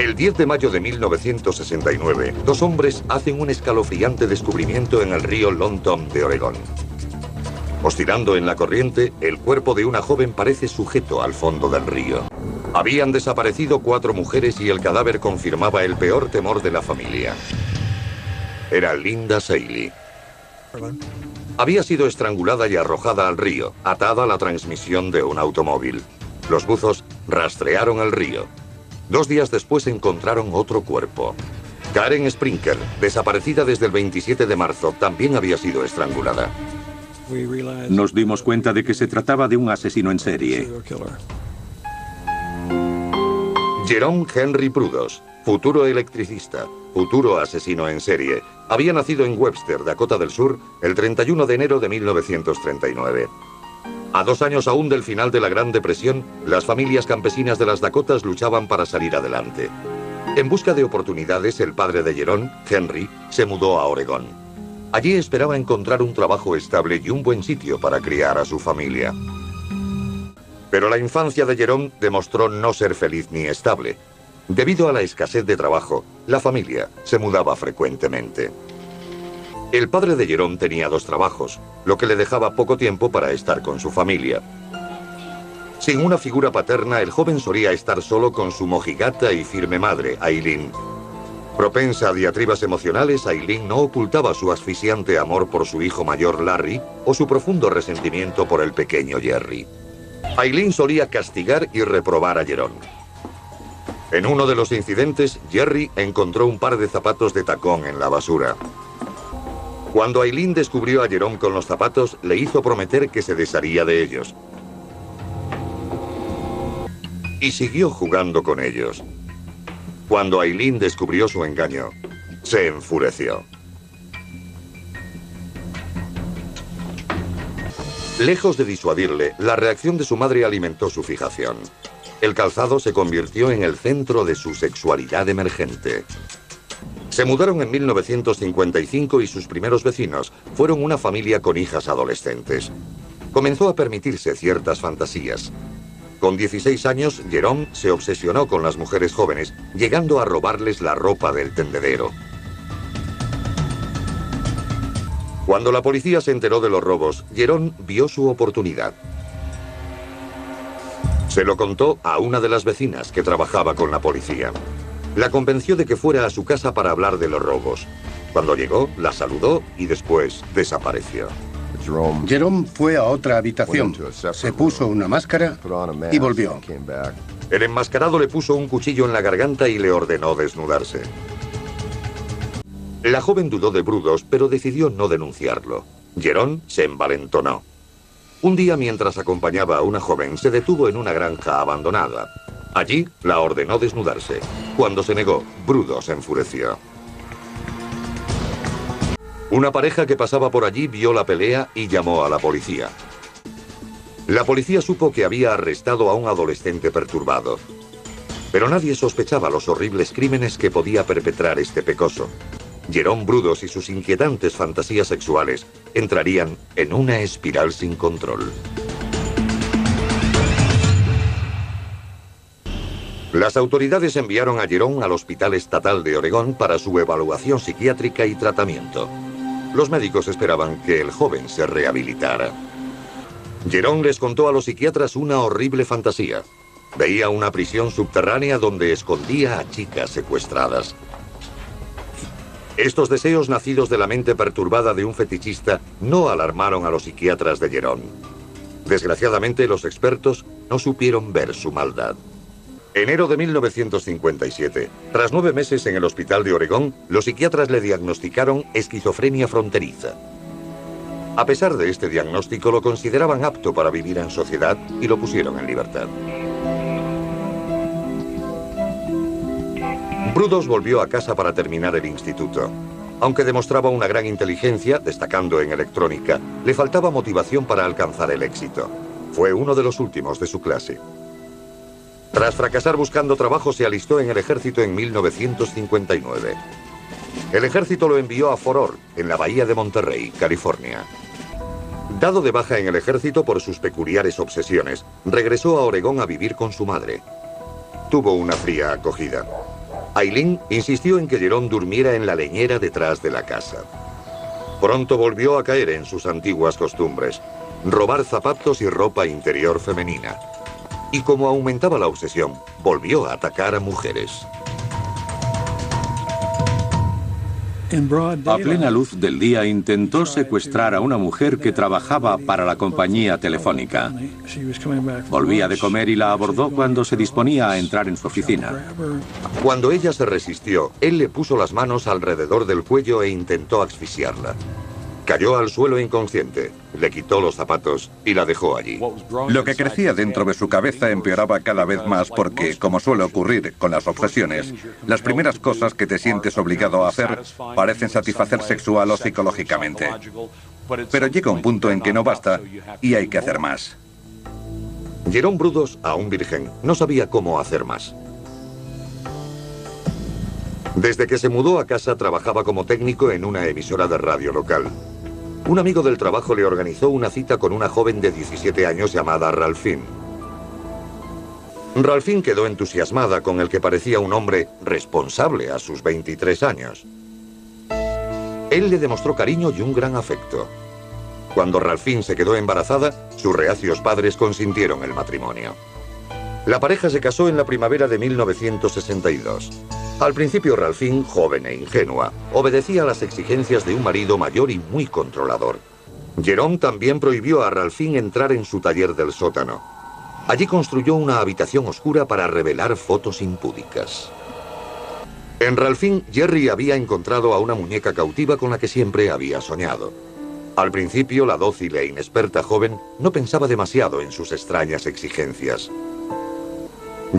El 10 de mayo de 1969, dos hombres hacen un escalofriante descubrimiento en el río Long Tom de Oregón. Oscilando en la corriente, el cuerpo de una joven parece sujeto al fondo del río. Habían desaparecido 4 mujeres y el cadáver confirmaba el peor temor de la familia. Era Linda Seeley. Había sido estrangulada y arrojada al río, atada a la transmisión de un automóvil. Los buzos rastrearon el río. 2 días después encontraron otro cuerpo. Karen Sprinker, desaparecida desde el 27 de marzo, también había sido estrangulada. Nos dimos cuenta de que se trataba de un asesino en serie. Jerome Henry Brudos, futuro electricista, futuro asesino en serie, había nacido en Webster, Dakota del Sur, el 31 de enero de 1939. A 2 años aún del final de la Gran Depresión, las familias campesinas de las Dakotas luchaban para salir adelante. En busca de oportunidades, el padre de Jerome, Henry, se mudó a Oregón. Allí esperaba encontrar un trabajo estable y un buen sitio para criar a su familia. Pero la infancia de Jerome demostró no ser feliz ni estable. Debido a la escasez de trabajo, la familia se mudaba frecuentemente. El padre de Jerome tenía 2 trabajos, lo que le dejaba poco tiempo para estar con su familia. Sin una figura paterna, el joven solía estar solo con su mojigata y firme madre, Eileen. Propensa a diatribas emocionales, Eileen no ocultaba su asfixiante amor por su hijo mayor Larry o su profundo resentimiento por el pequeño Jerry. Eileen solía castigar y reprobar a Jerome. En uno de los incidentes, Jerry encontró un par de zapatos de tacón en la basura. Cuando Eileen descubrió a Jerome con los zapatos, le hizo prometer que se desharía de ellos. Y siguió jugando con ellos. Cuando Eileen descubrió su engaño, se enfureció. Lejos de disuadirle, la reacción de su madre alimentó su fijación. El calzado se convirtió en el centro de su sexualidad emergente. Se mudaron en 1955 y sus primeros vecinos fueron una familia con hijas adolescentes. Comenzó a permitirse ciertas fantasías. Con 16 años, Jerome se obsesionó con las mujeres jóvenes, llegando a robarles la ropa del tendedero. Cuando la policía se enteró de los robos, Jerome vio su oportunidad. Se lo contó a una de las vecinas que trabajaba con la policía. La convenció de que fuera a su casa para hablar de los robos. Cuando llegó, la saludó y después desapareció. Jerome fue a otra habitación, se puso una máscara y volvió. El enmascarado le puso un cuchillo en la garganta y le ordenó desnudarse. La joven dudó de Brudos, pero decidió no denunciarlo. Jerome se envalentonó. Un día, mientras acompañaba a una joven, se detuvo en una granja abandonada. Allí la ordenó desnudarse. Cuando se negó, Brudos se enfureció. Una pareja que pasaba por allí vio la pelea y llamó a la policía. La policía supo que había arrestado a un adolescente perturbado. Pero nadie sospechaba los horribles crímenes que podía perpetrar este pecoso. Jerome Brudos y sus inquietantes fantasías sexuales entrarían en una espiral sin control. Las autoridades enviaron a Jerome al Hospital Estatal de Oregón para su evaluación psiquiátrica y tratamiento. Los médicos esperaban que el joven se rehabilitara. Jerome les contó a los psiquiatras una horrible fantasía. Veía una prisión subterránea donde escondía a chicas secuestradas. Estos deseos nacidos de la mente perturbada de un fetichista no alarmaron a los psiquiatras de Jerome. Desgraciadamente, los expertos no supieron ver su maldad. Enero de 1957, tras 9 meses en el hospital de Oregón, los psiquiatras le diagnosticaron esquizofrenia fronteriza. A pesar de este diagnóstico, lo consideraban apto para vivir en sociedad y lo pusieron en libertad. Brudos volvió a casa para terminar el instituto. Aunque demostraba una gran inteligencia, destacando en electrónica, le faltaba motivación para alcanzar el éxito. Fue uno de los últimos de su clase. Tras fracasar buscando trabajo, se alistó en el ejército en 1959. El ejército lo envió a Fort Ord, en la bahía de Monterrey, California. Dado de baja en el ejército por sus peculiares obsesiones, regresó a Oregón a vivir con su madre. Tuvo una fría acogida. Aileen insistió en que Jerome durmiera en la leñera detrás de la casa. Pronto volvió a caer en sus antiguas costumbres, robar zapatos y ropa interior femenina. Y como aumentaba la obsesión, volvió a atacar a mujeres. A plena luz del día intentó secuestrar a una mujer que trabajaba para la compañía telefónica. Volvía de comer y la abordó cuando se disponía a entrar en su oficina. Cuando ella se resistió, él le puso las manos alrededor del cuello e intentó asfixiarla. Cayó al suelo inconsciente, le quitó los zapatos y la dejó allí. Lo que crecía dentro de su cabeza empeoraba cada vez más porque, como suele ocurrir con las obsesiones, las primeras cosas que te sientes obligado a hacer parecen satisfacer sexual o psicológicamente. Pero llega un punto en que no basta y hay que hacer más. Jerome Brudos, aún virgen, no sabía cómo hacer más. Desde que se mudó a casa trabajaba como técnico en una emisora de radio local. Un amigo del trabajo le organizó una cita con una joven de 17 años llamada Ralphine. Ralphine quedó entusiasmada con el que parecía un hombre responsable a sus 23 años. Él le demostró cariño y un gran afecto. Cuando Ralphine se quedó embarazada, sus reacios padres consintieron el matrimonio. La pareja se casó en la primavera de 1962. Al principio Ralphine, joven e ingenua, obedecía a las exigencias de un marido mayor y muy controlador. Jerome también prohibió a Ralphine entrar en su taller del sótano. Allí construyó una habitación oscura para revelar fotos impúdicas. En Ralphine, Jerry había encontrado a una muñeca cautiva con la que siempre había soñado. Al principio, la dócil e inexperta joven no pensaba demasiado en sus extrañas exigencias.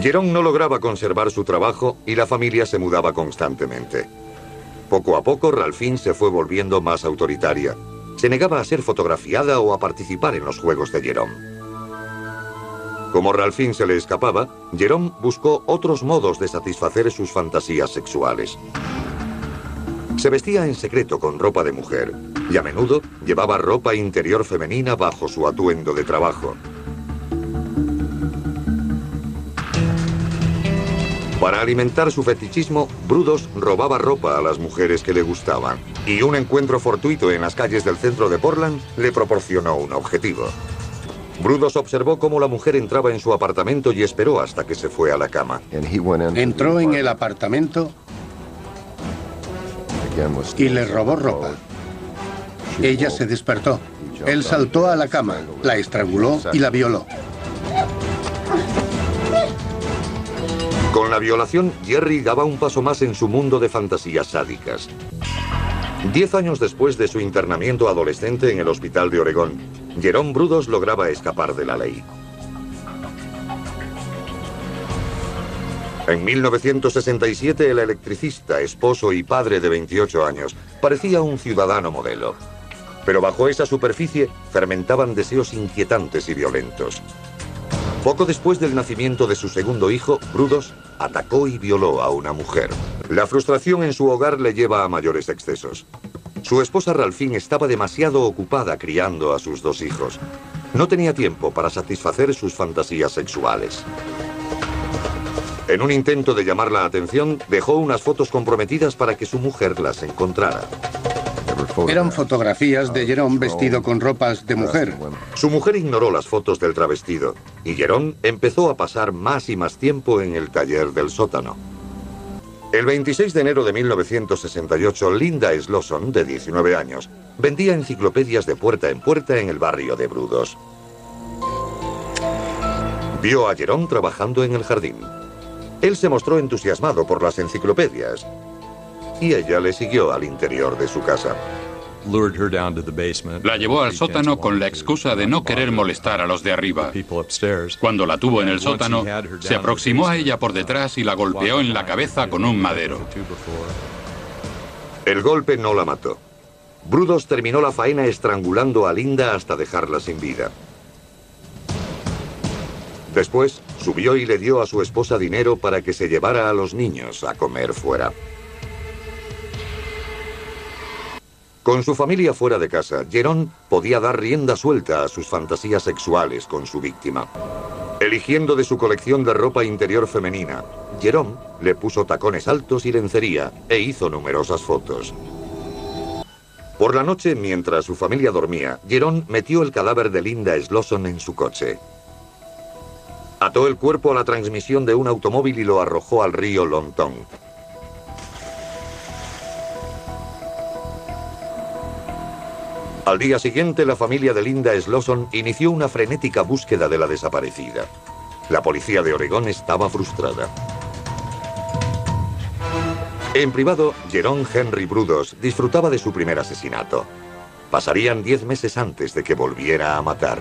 Jerome no lograba conservar su trabajo y la familia se mudaba constantemente. Poco a poco, Ralphine se fue volviendo más autoritaria. Se negaba a ser fotografiada o a participar en los juegos de Jerome. Como Ralphine se le escapaba, Jerome buscó otros modos de satisfacer sus fantasías sexuales. Se vestía en secreto con ropa de mujer y a menudo llevaba ropa interior femenina bajo su atuendo de trabajo. Para alimentar su fetichismo, Brudos robaba ropa a las mujeres que le gustaban. Y un encuentro fortuito en las calles del centro de Portland le proporcionó un objetivo. Brudos observó cómo la mujer entraba en su apartamento y esperó hasta que se fue a la cama. Entró en el apartamento y le robó ropa. Ella se despertó. Él saltó a la cama, la estranguló y la violó. Con la violación, Jerry daba un paso más en su mundo de fantasías sádicas. 10 años después de su internamiento adolescente en el hospital de Oregón, Jerome Brudos lograba escapar de la ley. En 1967, el electricista, esposo y padre de 28 años, parecía un ciudadano modelo. Pero bajo esa superficie fermentaban deseos inquietantes y violentos. Poco después del nacimiento de su segundo hijo, Brudos atacó y violó a una mujer. La frustración en su hogar le lleva a mayores excesos. Su esposa Ralphine estaba demasiado ocupada criando a sus 2 hijos. No tenía tiempo para satisfacer sus fantasías sexuales. En un intento de llamar la atención, dejó unas fotos comprometidas para que su mujer las encontrara. Eran fotografías de Jerome vestido con ropas de mujer. Su mujer ignoró las fotos del travestido y Jerome empezó a pasar más y más tiempo en el taller del sótano. El 26 de enero de 1968, Linda Slosson, de 19 años, vendía enciclopedias de puerta en puerta en el barrio de Brudos. Vio a Jerome trabajando en el jardín. Él se mostró entusiasmado por las enciclopedias y ella le siguió al interior de su casa. La llevó al sótano con la excusa de no querer molestar a los de arriba. Cuando la tuvo en el sótano, se aproximó a ella por detrás y la golpeó en la cabeza con un madero. El golpe no la mató. Brudos terminó la faena estrangulando a Linda hasta dejarla sin vida. Después, subió y le dio a su esposa dinero para que se llevara a los niños a comer fuera. Con su familia fuera de casa, Jerome podía dar rienda suelta a sus fantasías sexuales con su víctima. Eligiendo de su colección de ropa interior femenina, Jerome le puso tacones altos y lencería e hizo numerosas fotos. Por la noche, mientras su familia dormía, Jerome metió el cadáver de Linda Slosson en su coche. Ató el cuerpo a la transmisión de un automóvil y lo arrojó al río Lontong. Al día siguiente, la familia de Linda Slosson inició una frenética búsqueda de la desaparecida. La policía de Oregón estaba frustrada. En privado, Jerome Henry Brudos disfrutaba de su primer asesinato. Pasarían 10 meses antes de que volviera a matar.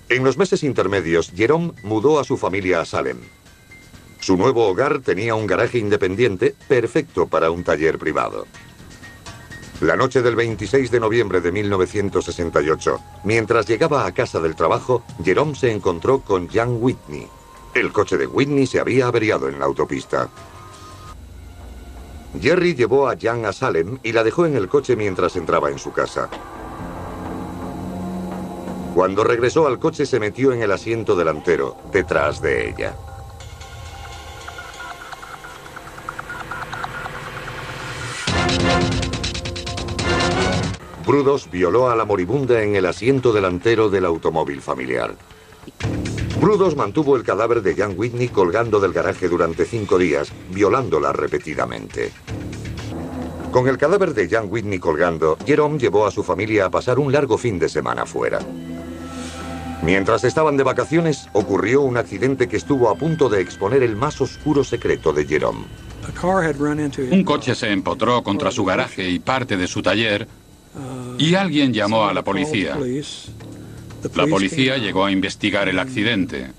En los meses intermedios, Jerome mudó a su familia a Salem. Su nuevo hogar tenía un garaje independiente perfecto para un taller privado. La noche del 26 de noviembre de 1968, mientras llegaba a casa del trabajo, Jerome se encontró con Jan Whitney. El coche de Whitney se había averiado en la autopista. Jerry llevó a Jan a Salem y la dejó en el coche mientras entraba en su casa. Cuando regresó al coche, se metió en el asiento delantero, detrás de ella. Brudos violó a la moribunda en el asiento delantero del automóvil familiar. Brudos mantuvo el cadáver de Jan Whitney colgando del garaje durante 5 días, violándola repetidamente. Con el cadáver de Jan Whitney colgando, Jerome llevó a su familia a pasar un largo fin de semana fuera. Mientras estaban de vacaciones, ocurrió un accidente que estuvo a punto de exponer el más oscuro secreto de Jerome. Un coche se empotró contra su garaje y parte de su taller, y alguien llamó a la policía. La policía llegó a investigar el accidente.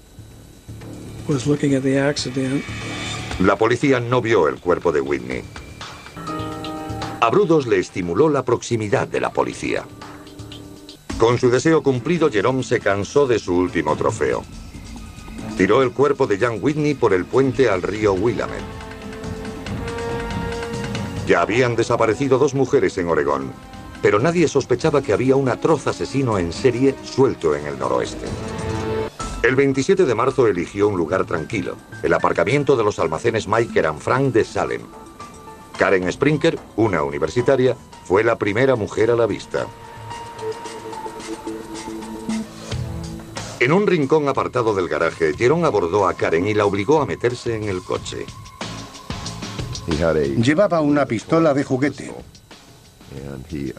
La policía no vio el cuerpo de Whitney. A Brudos le estimuló la proximidad de la policía. Con su deseo cumplido, Jerome se cansó de su último trofeo. Tiró el cuerpo de Jan Whitney por el puente al río Willamette. Ya habían desaparecido 2 mujeres en Oregón, pero nadie sospechaba que había un atroz asesino en serie suelto en el noroeste. El 27 de marzo eligió un lugar tranquilo, el aparcamiento de los almacenes Meiker & Frank de Salem. Karen Sprinker, una universitaria, fue la primera mujer a la vista. En un rincón apartado del garaje, Jerome abordó a Karen y la obligó a meterse en el coche. Llevaba una pistola de juguete.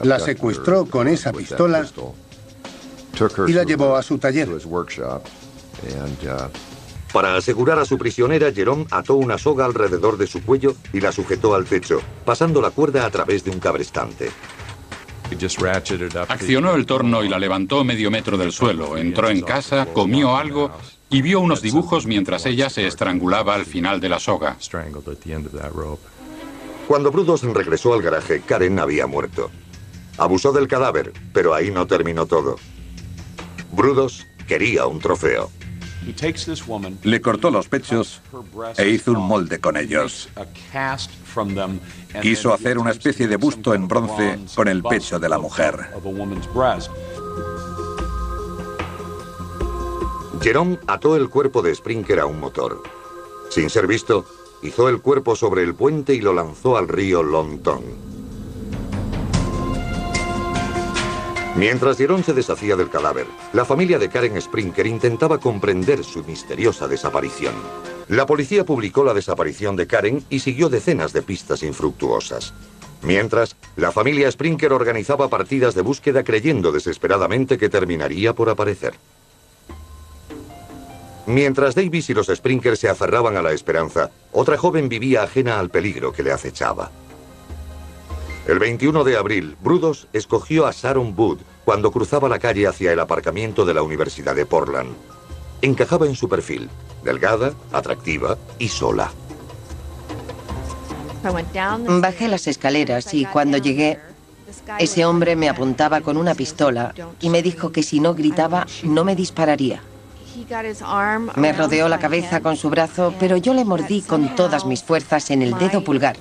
La secuestró con esa pistola y la llevó a su taller. Para asegurar a su prisionera, Jerome ató una soga alrededor de su cuello y la sujetó al techo, pasando la cuerda a través de un cabrestante. Accionó el torno y la levantó medio metro del suelo. Entró en casa, comió algo y vio unos dibujos mientras ella se estrangulaba al final de la soga. Cuando Brudos regresó al garaje, Karen había muerto. Abusó del cadáver, pero ahí no terminó todo. Brudos quería un trofeo. Le cortó los pechos e hizo un molde con ellos. Quiso hacer una especie de busto en bronce con el pecho de la mujer. Jerome ató el cuerpo de Sprinker a un motor. Sin ser visto, izó el cuerpo sobre el puente y lo lanzó al río Lontong. Mientras Jerome se deshacía del cadáver, la familia de Karen Sprinker intentaba comprender su misteriosa desaparición. La policía publicó la desaparición de Karen y siguió decenas de pistas infructuosas. Mientras, la familia Sprinker organizaba partidas de búsqueda creyendo desesperadamente que terminaría por aparecer. Mientras Davis y los Sprinker se aferraban a la esperanza, otra joven vivía ajena al peligro que le acechaba. El 21 de abril, Brudos escogió a Sharon Wood cuando cruzaba la calle hacia el aparcamiento de la Universidad de Portland. Encajaba en su perfil, delgada, atractiva y sola. Bajé las escaleras y cuando llegué, ese hombre me apuntaba con una pistola y me dijo que si no gritaba, no me dispararía. Me rodeó la cabeza con su brazo, pero yo le mordí con todas mis fuerzas en el dedo pulgar.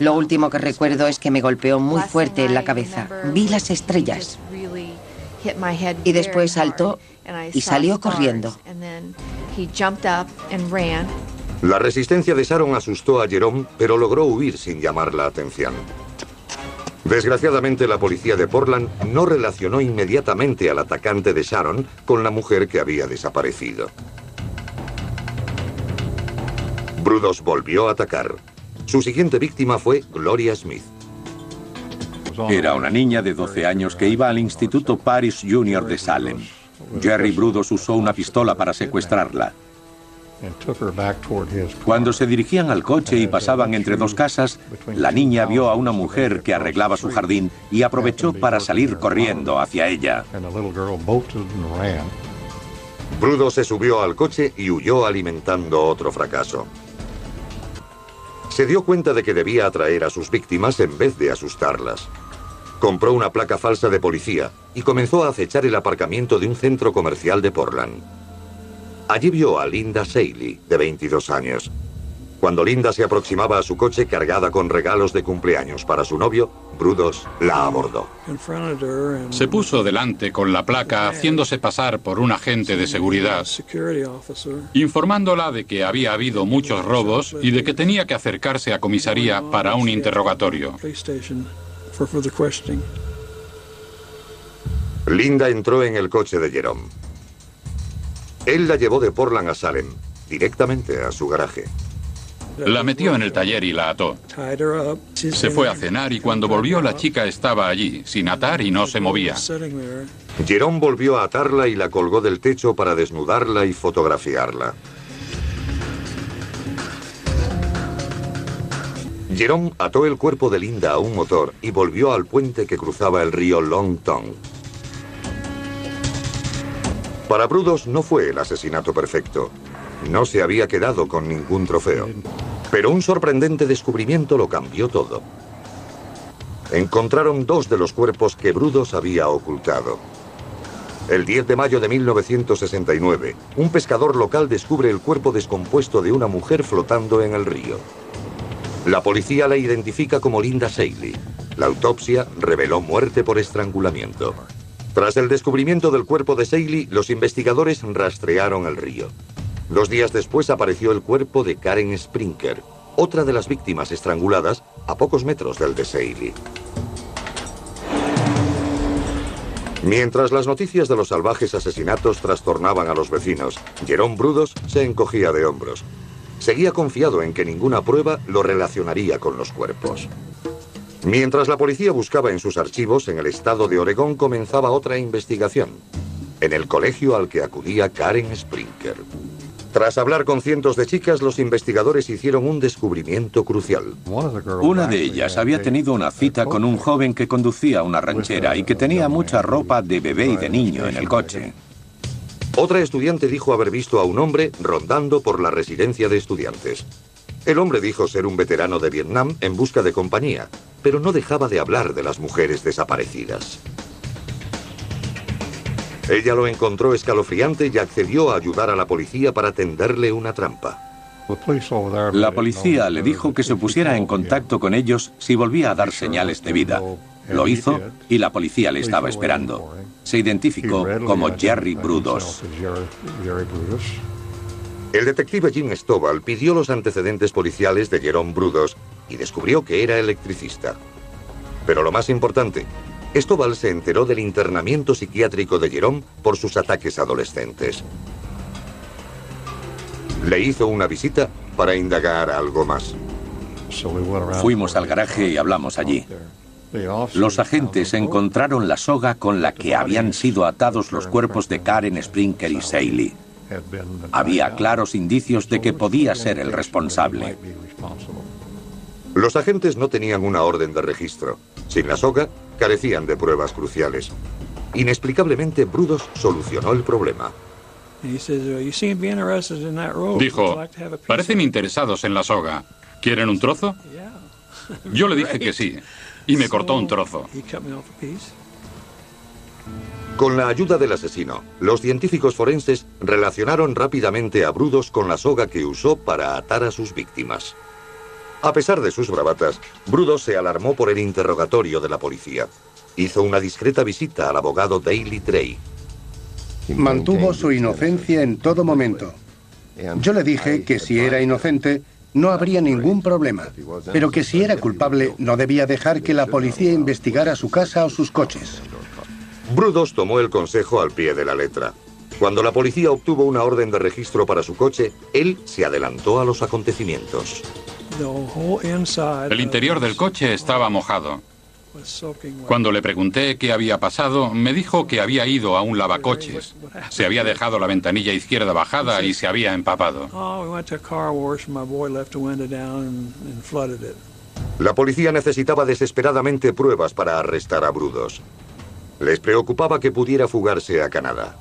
Lo último que recuerdo es que me golpeó muy fuerte en la cabeza. Vi las estrellas. y después saltó y salió corriendo. La resistencia de Sharon asustó a Jerome, pero logró huir sin llamar la atención. Desgraciadamente, la policía de Portland no relacionó inmediatamente al atacante de Sharon con la mujer que había desaparecido. Brudos volvió a atacar. Su siguiente víctima fue Gloria Smith. Era una niña de 12 años que iba al Instituto Parish Junior de Salem. Jerry Brudos usó una pistola para secuestrarla. Cuando se dirigían al coche y pasaban entre dos casas, la niña vio a una mujer que arreglaba su jardín y aprovechó para salir corriendo hacia ella. Brudos se subió al coche y huyó alimentando otro fracaso. Se dio cuenta de que debía atraer a sus víctimas en vez de asustarlas. Compró una placa falsa de policía y comenzó a acechar el aparcamiento de un centro comercial de Portland. Allí vio a Linda Seeley, de 22 años. Cuando Linda se aproximaba a su coche cargada con regalos de cumpleaños para su novio, Brudos la abordó. Se puso delante con la placa haciéndose pasar por un agente de seguridad, informándola de que había habido muchos robos y de que tenía que acercarse a comisaría para un interrogatorio. Linda entró en el coche de Jerome. Él la llevó de Portland a Salem, directamente a su garaje. La metió en el taller y la ató. Se fue a cenar y cuando volvió la chica estaba allí, sin atar y no se movía. Jerome volvió a atarla y la colgó del techo para desnudarla y fotografiarla. Jerome ató el cuerpo de Linda a un motor y volvió al puente que cruzaba el río Long Tongue. Para Brudos no fue el asesinato perfecto. No se había quedado con ningún trofeo. Pero un sorprendente descubrimiento lo cambió todo. Encontraron dos de los cuerpos que Brudos había ocultado. El 10 de mayo de 1969, un pescador local descubre el cuerpo descompuesto de una mujer flotando en el río. La policía la identifica como Linda Seeley. La autopsia reveló muerte por estrangulamiento. Tras el descubrimiento del cuerpo de Seeley, los investigadores rastrearon el río. 2 días después apareció el cuerpo de Karen Sprinker, otra de las víctimas estranguladas a pocos metros del de Seeley. Mientras las noticias de los salvajes asesinatos trastornaban a los vecinos, Jerome Brudos se encogía de hombros. Seguía confiado en que ninguna prueba lo relacionaría con los cuerpos. Mientras la policía buscaba en sus archivos, en el estado de Oregón comenzaba otra investigación, en el colegio al que acudía Karen Sprinker. Tras hablar con cientos de chicas, los investigadores hicieron un descubrimiento crucial. Una de ellas había tenido una cita con un joven que conducía una ranchera y que tenía mucha ropa de bebé y de niño en el coche. Otra estudiante dijo haber visto a un hombre rondando por la residencia de estudiantes. El hombre dijo ser un veterano de Vietnam en busca de compañía, pero no dejaba de hablar de las mujeres desaparecidas. Ella lo encontró escalofriante y accedió a ayudar a la policía para tenderle una trampa. La policía le dijo que se pusiera en contacto con ellos si volvía a dar señales de vida. Lo hizo y la policía le estaba esperando. Se identificó como Jerry Brudos. El detective Jim Stovall pidió los antecedentes policiales de Jerome Brudos y descubrió que era electricista. Pero lo más importante, Stovall se enteró del internamiento psiquiátrico de Jerome por sus ataques adolescentes. Le hizo una visita para indagar algo más. Fuimos al garaje y hablamos allí. Los agentes encontraron la soga con la que habían sido atados los cuerpos de Karen Sprinker y Seeley. Había claros indicios de que podía ser el responsable. Los agentes no tenían una orden de registro. Sin la soga, carecían de pruebas cruciales. Inexplicablemente, Brudos solucionó el problema. Dijo, parecen interesados en la soga. ¿Quieren un trozo? Yo le dije que sí, y me cortó un trozo. Con la ayuda del asesino, los científicos forenses relacionaron rápidamente a Brudos con la soga que usó para atar a sus víctimas. A pesar de sus bravatas, Brudos se alarmó por el interrogatorio de la policía. hizo una discreta visita al abogado Daley Drake. Mantuvo su inocencia en todo momento. Yo le dije que si era inocente, no habría ningún problema, pero que si era culpable, no debía dejar que la policía investigara su casa o sus coches. Brudos tomó el consejo al pie de la letra. Cuando la policía obtuvo una orden de registro para su coche, él se adelantó a los acontecimientos. El interior del coche estaba mojado. Cuando le pregunté qué había pasado, me dijo que había ido a un lavacoches. Se había dejado la ventanilla izquierda bajada y se había empapado. La policía necesitaba desesperadamente pruebas para arrestar a Brudos. Les preocupaba que pudiera fugarse a Canadá.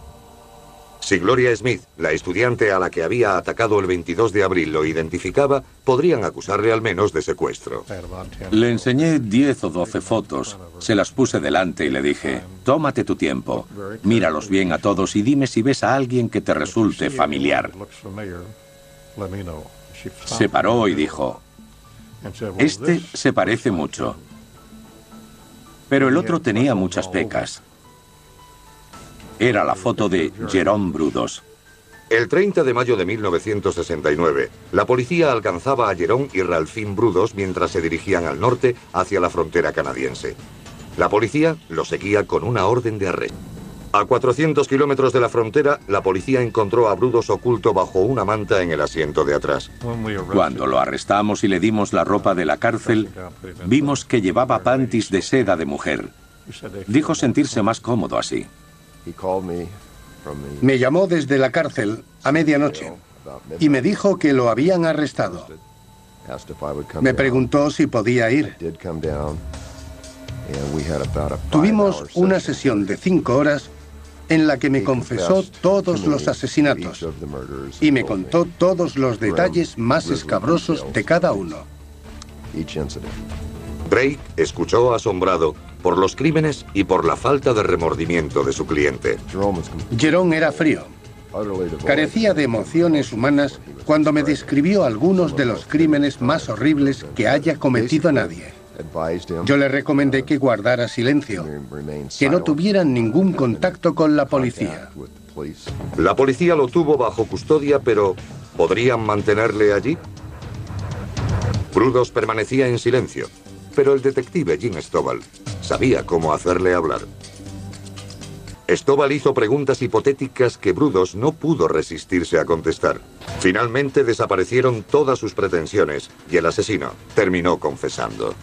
Si Gloria Smith, la estudiante a la que había atacado el 22 de abril, lo identificaba, podrían acusarle al menos de secuestro. Le enseñé 10 o 12 fotos, se las puse delante y le dije, tómate tu tiempo, míralos bien a todos y dime si ves a alguien que te resulte familiar. Se paró y dijo, este se parece mucho, pero el otro tenía muchas pecas. Era la foto de Jerome Brudos. El 30 de mayo de 1969, la policía alcanzaba a Jerome y Ralphine Brudos mientras se dirigían al norte hacia la frontera canadiense. La policía los seguía con una orden de arresto. A 400 kilómetros de la frontera, la policía encontró a Brudos oculto bajo una manta en el asiento de atrás. Cuando lo arrestamos y le dimos la ropa de la cárcel, vimos que llevaba panties de seda de mujer. Dijo sentirse más cómodo así. Me llamó desde la cárcel a medianoche y me dijo que lo habían arrestado. Me preguntó si podía ir. Tuvimos una sesión de 5 horas en la que me confesó todos los asesinatos y me contó todos los detalles más escabrosos de cada uno. Drake escuchó asombrado por los crímenes y por la falta de remordimiento de su cliente. Jerome era frío. Carecía de emociones humanas cuando me describió algunos de los crímenes más horribles que haya cometido nadie. Yo le recomendé que guardara silencio, que no tuvieran ningún contacto con la policía. La policía lo tuvo bajo custodia, pero ¿podrían mantenerle allí? Brudos permanecía en silencio, pero el detective Jim Stovall sabía cómo hacerle hablar. Stovall hizo preguntas hipotéticas que Brudos no pudo resistirse a contestar. Finalmente desaparecieron todas sus pretensiones y el asesino terminó confesando.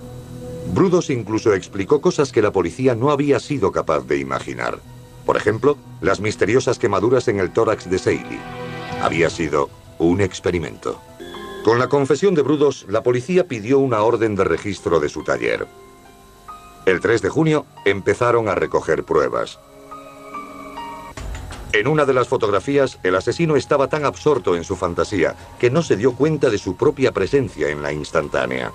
Brudos incluso explicó cosas que la policía no había sido capaz de imaginar. Por ejemplo, las misteriosas quemaduras en el tórax de Seeley. Había sido un experimento. Con la confesión de Brudos, la policía pidió una orden de registro de su taller. El 3 de junio empezaron a recoger pruebas. En una de las fotografías, el asesino estaba tan absorto en su fantasía que no se dio cuenta de su propia presencia en la instantánea.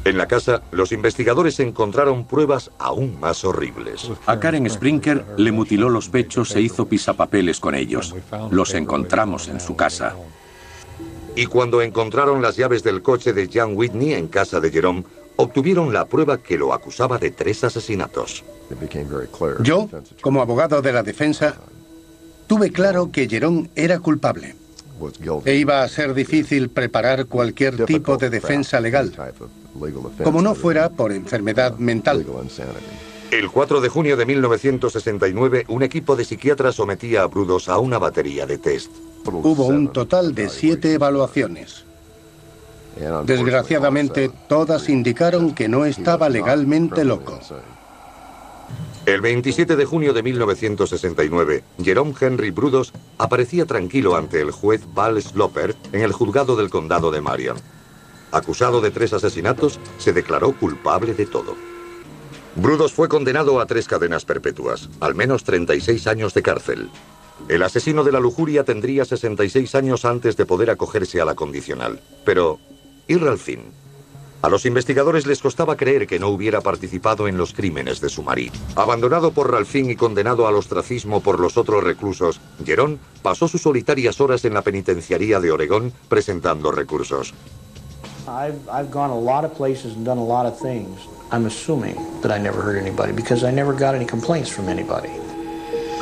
En la casa, los investigadores encontraron pruebas aún más horribles. A Karen Sprinker le mutiló los pechos e hizo pisapapeles con ellos. Los encontramos en su casa. Y cuando encontraron las llaves del coche de Jan Whitney en casa de Jerome, obtuvieron la prueba que lo acusaba de 3 asesinatos. Yo, como abogado de la defensa, tuve claro que Jerome era culpable. E iba a ser difícil preparar cualquier tipo de defensa legal, como no fuera por enfermedad mental. El 4 de junio de 1969, un equipo de psiquiatras sometía a Brudos a una batería de test. Hubo un total de 7 evaluaciones. Desgraciadamente, todas indicaron que no estaba legalmente loco. El 27 de junio de 1969, Jerome Henry Brudos aparecía tranquilo ante el juez Val Sloper en el juzgado del condado de Marion. Acusado de 3 asesinatos, se declaró culpable de todo. Brudos fue condenado a 3 cadenas perpetuas, al menos 36 años de cárcel. El asesino de la lujuria tendría 66 años antes de poder acogerse a la condicional. Pero, ¿y Ralphine? A los investigadores les costaba creer que no hubiera participado en los crímenes de su marido. Abandonado por Ralphine y condenado al ostracismo por los otros reclusos, Jerome pasó sus solitarias horas en la penitenciaría de Oregón presentando recursos.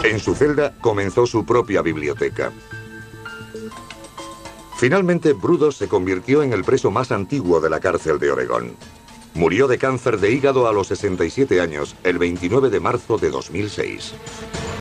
En su celda comenzó su propia biblioteca. Finalmente, Brudos se convirtió en el preso más antiguo de la cárcel de Oregón. Murió de cáncer de hígado a los 67 años, el 29 de marzo de 2006.